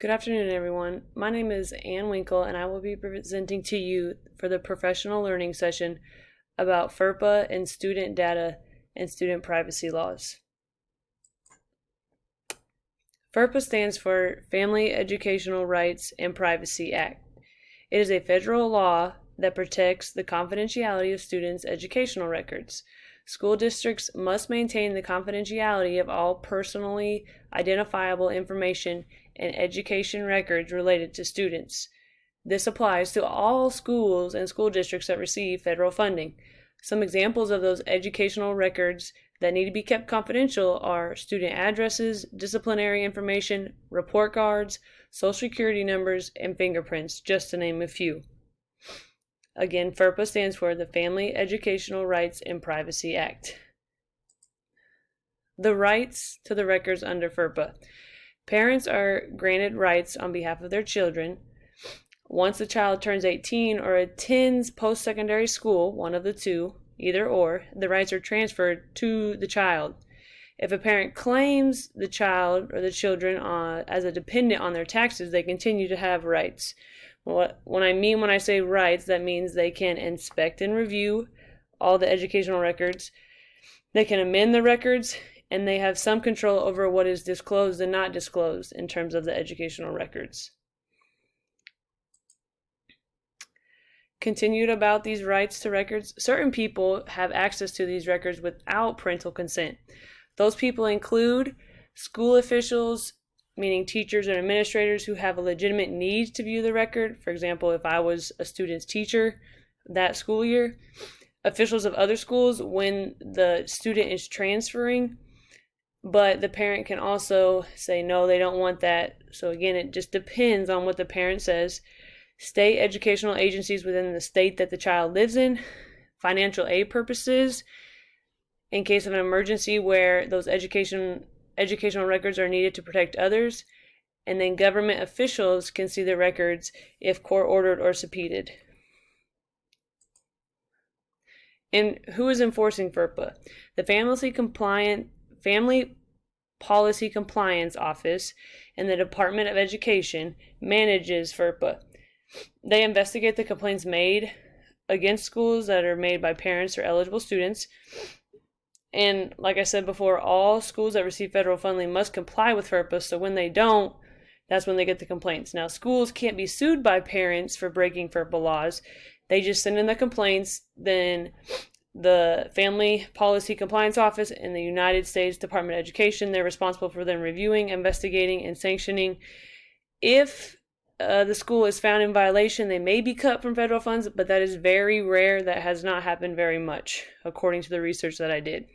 Good afternoon, everyone. My name is Ann Winkle, and I will be presenting to you for the professional learning session about FERPA and student data and student privacy laws. FERPA stands for Family Educational Rights and Privacy Act. It is a federal law that protects the confidentiality of students' educational records. School districts must maintain the confidentiality of all personally identifiable information and education records related to students. This applies to all schools and school districts that receive federal funding. Some examples of those educational records that need to be kept confidential are student addresses, disciplinary information, report cards, social security numbers, and fingerprints, just to name a few. Again, FERPA stands for the Family Educational Rights and Privacy Act. The rights to the records under FERPA. Parents are granted rights on behalf of their children. Once the child turns 18 or attends post-secondary school, one of the two, either or, the rights are transferred to the child. If a parent claims the child or the children as a dependent on their taxes, they continue to have rights. When I say rights, that means they can inspect and review all the educational records. They can amend the records, and they have some control over what is disclosed and not disclosed in terms of the educational records. Continued about these rights to records, certain people have access to these records without parental consent. Those people include school officials, meaning teachers and administrators who have a legitimate need to view the record. For example, if I was a student's teacher that school year, officials of other schools when the student is transferring, but the parent can also say no, they don't want that. So again, it just depends on what the parent says. State educational agencies within the state that the child lives in, financial aid purposes, in case of an emergency where those educational records are needed to protect others, and then government officials can see the records if court-ordered or subpoenaed. And who is enforcing FERPA? The Family Policy Compliance Office and the Department of Education manages FERPA. They investigate the complaints made against schools that are made by parents or eligible students. And like I said before, all schools that receive federal funding must comply with FERPA, so when they don't, that's when they get the complaints. Now, schools can't be sued by parents for breaking FERPA laws. They just send in the complaints, then the Family Policy Compliance Office and the United States Department of Education, they're responsible for them reviewing, investigating, and sanctioning. If the school is found in violation, they may be cut from federal funds, but that is very rare. That has not happened very much, according to the research that I did.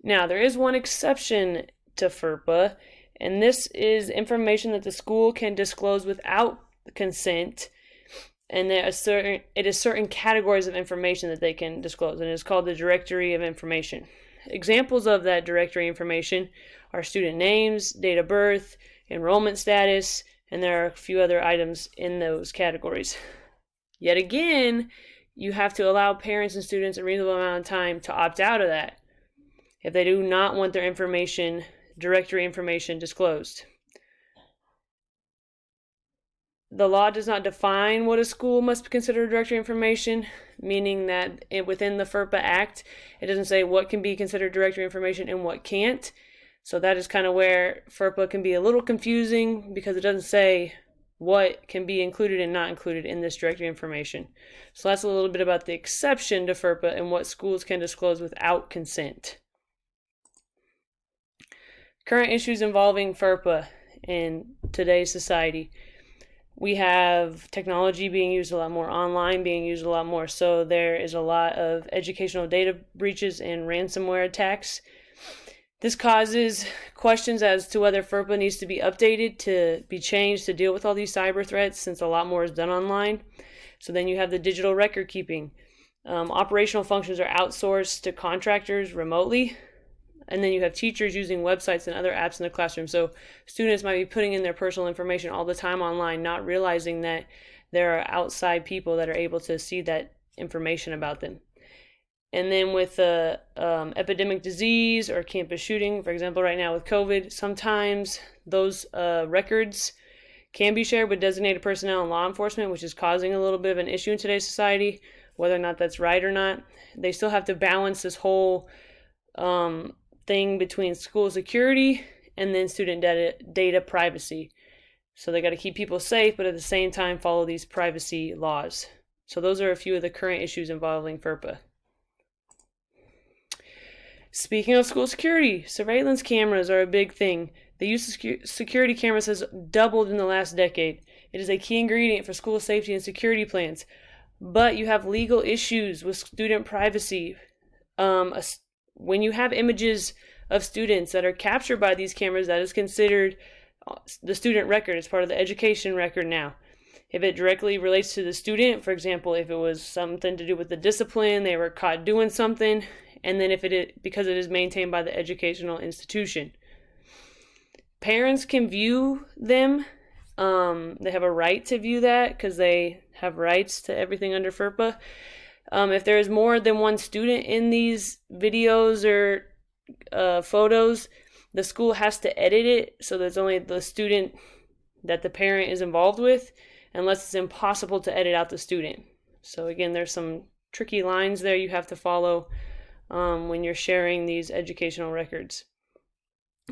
Now, there is one exception to FERPA, and this is information that the school can disclose without consent, and it is certain categories of information that they can disclose, and it's called the Directory of Information. Examples of that directory information are student names, date of birth, enrollment status, and there are a few other items in those categories. Yet again, you have to allow parents and students a reasonable amount of time to opt out of that if they do not want their directory information disclosed. The law does not define what a school must consider directory information, meaning that within the FERPA Act, it doesn't say what can be considered directory information and what can't. So that is kind of where FERPA can be a little confusing because it doesn't say what can be included and not included in this directory information. So that's a little bit about the exception to FERPA and what schools can disclose without consent. Current issues involving FERPA in today's society. We have technology being used a lot more, online being used a lot more, so there is a lot of educational data breaches and ransomware attacks. This causes questions as to whether FERPA needs to be updated to be changed to deal with all these cyber threats, since a lot more is done online. So then you have the digital record keeping. Operational functions are outsourced to contractors remotely. And then you have teachers using websites and other apps in the classroom. So students might be putting in their personal information all the time online, not realizing that there are outside people that are able to see that information about them. And then with epidemic disease or campus shooting, for example, right now with COVID, sometimes those records can be shared with designated personnel and law enforcement, which is causing a little bit of an issue in today's society, whether or not that's right or not. They still have to balance this whole thing between school security and then student data privacy. So they got to keep people safe, but at the same time follow these privacy laws. So those are a few of the current issues involving FERPA. Speaking of school security, surveillance cameras are a big thing. The use of security cameras has doubled in the last decade. It is a key ingredient for school safety and security plans. But you have legal issues with student privacy. When you have images of students that are captured by these cameras, that is considered the student record. It's part of the education record now. If it directly relates to the student, for example, if it was something to do with the discipline, they were caught doing something, and then if it is, because it is maintained by the educational institution. Parents can view them. They have a right to view that because they have rights to everything under FERPA. If there is more than one student in these videos or photos, the school has to edit it so there's only the student that the parent is involved with, unless it's impossible to edit out the student. So again, there's some tricky lines there you have to follow when you're sharing these educational records.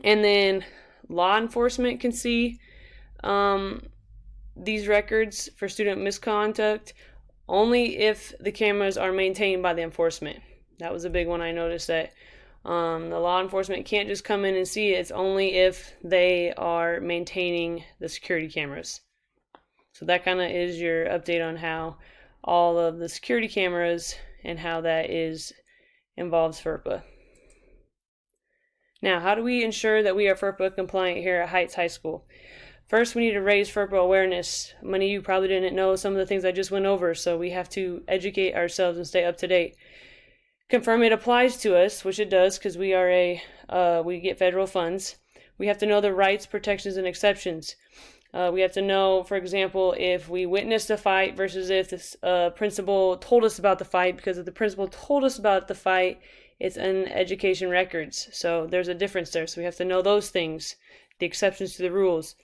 And then law enforcement can see these records for student misconduct only if the cameras are maintained by the enforcement. That was a big one I noticed, that the law enforcement can't just come in and see it. It's only if they are maintaining the security cameras. So that kind of is your update on how all of the security cameras and how that involves FERPA. Now, how do we ensure that we are FERPA compliant here at Heights High School? First, we need to raise FERPA awareness. Many of you probably didn't know some of the things I just went over, so we have to educate ourselves and stay up to date. Confirm it applies to us, which it does because we are we get federal funds. We have to know the rights, protections, and exceptions. We have to know, for example, if we witnessed a fight versus if the principal told us about the fight, because if the principal told us about the fight, it's in education records. So there's a difference there. So we have to know those things, the exceptions to the rules.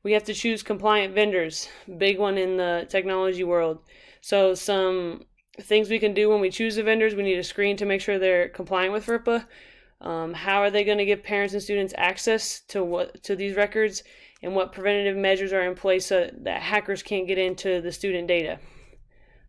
We have to choose compliant vendors, big one in the technology world. So some things we can do when we choose the vendors, we need to screen to make sure they're compliant with FERPA. How are they going to give parents and students access to these records, and what preventative measures are in place so that hackers can't get into the student data.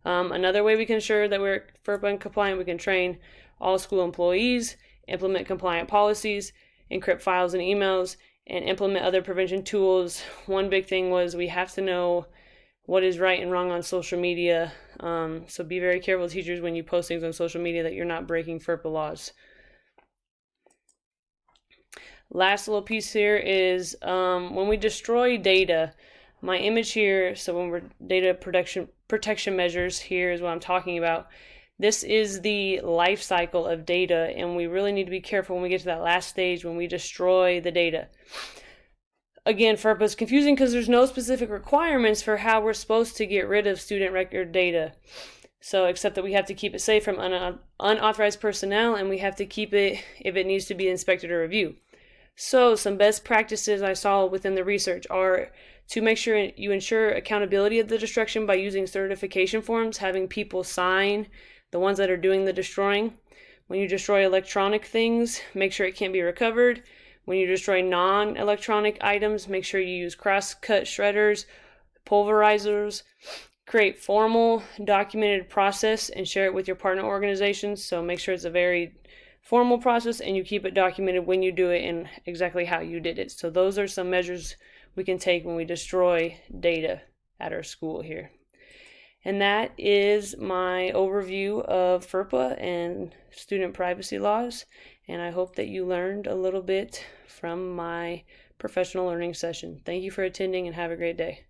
Another way we can ensure that we're FERPA compliant, we can train all school employees, implement compliant policies, encrypt files and emails, and implement other prevention tools. One big thing was we have to know what is right and wrong on social media. So be very careful, teachers, when you post things on social media that you're not breaking FERPA laws. Last little piece here is when we destroy data, my image here, so when we're data protection measures, here is what I'm talking about. This is the life cycle of data, and we really need to be careful when we get to that last stage when we destroy the data. Again, FERPA is confusing because there's no specific requirements for how we're supposed to get rid of student record data. So except that we have to keep it safe from unauthorized personnel, and we have to keep it if it needs to be inspected or reviewed. So some best practices I saw within the research are to make sure you ensure accountability of the destruction by using certification forms, having people sign, the ones that are doing the destroying. When you destroy electronic things, make sure it can't be recovered. When you destroy non-electronic items, make sure you use cross-cut shredders, pulverizers. Create formal documented process and share it with your partner organizations. So make sure it's a very formal process and you keep it documented when you do it and exactly how you did it. So those are some measures we can take when we destroy data at our school here. And that is my overview of FERPA and student privacy laws. And I hope that you learned a little bit from my professional learning session. Thank you for attending and have a great day.